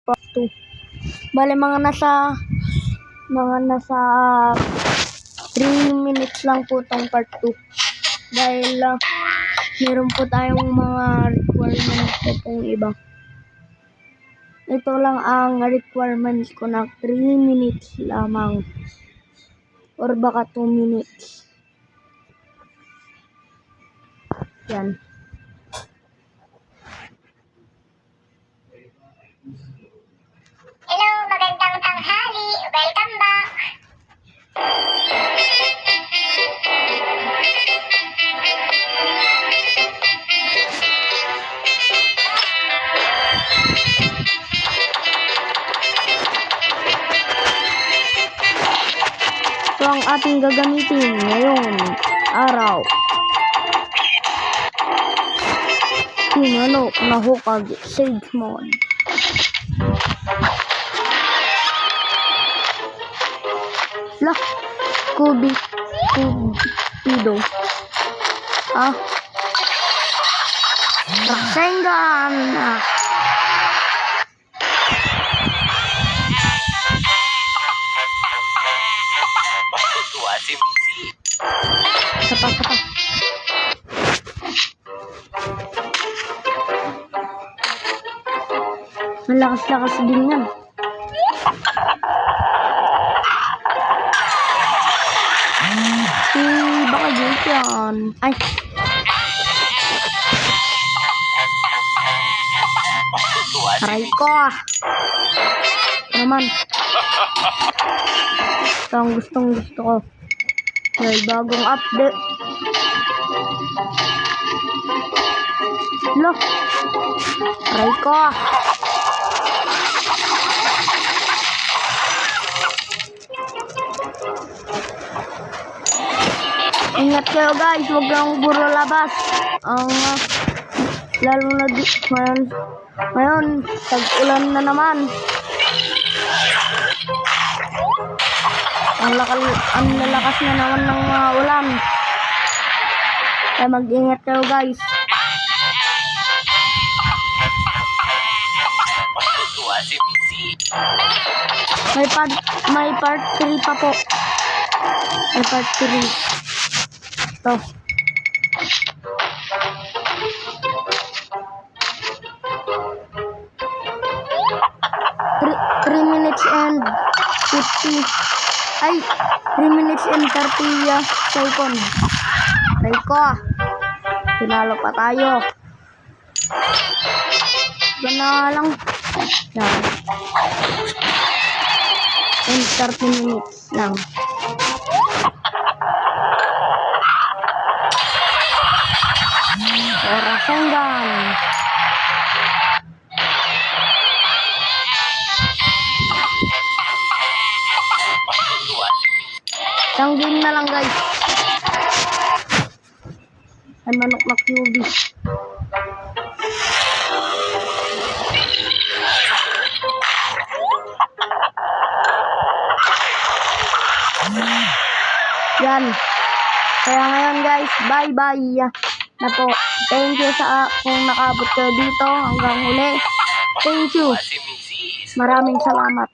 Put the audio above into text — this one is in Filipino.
part 2. Bale mga nasa 3 minutes lang po tong part 2. Dahil meron po tayong mga requirements po pong iba. Ito lang ang requirements ko na 3 minutes lamang. Or baka 2 minutes. Yan. Hello, magandang tanghali. Welcome back. Ito ang ating gagamitin ngayong araw. Tinanok na hukag sage mode. Lah, Cupido. Rasengan. Sapa. Malakas-lakas din yan. Baka dito yan. Ay. Aray ko. Naman. Ito ang gustong gusto ko. May bagong update. Look. Aray ko. Ingat kayo guys, huwag lang puro labas. Lalo na ngayon, tag-ulan na naman. Ang lalakas na naman ng ulan. Kaya mag-ingat kayo guys. May part 3 pa po. May part 3. Ito. 3 minutes and 50. Ay, 3 minutes and 30 seconds. Ay ko. Pinalo pa tayo. Gana lang. Yan. And 30 minutes lang. Rasengan. Isang game na lang guys. Ay manok na QB. Yan. Kaya ngayon guys, bye bye na po. Thank you sa kung nakabot kayo dito hanggang huli. Thank you. Maraming salamat.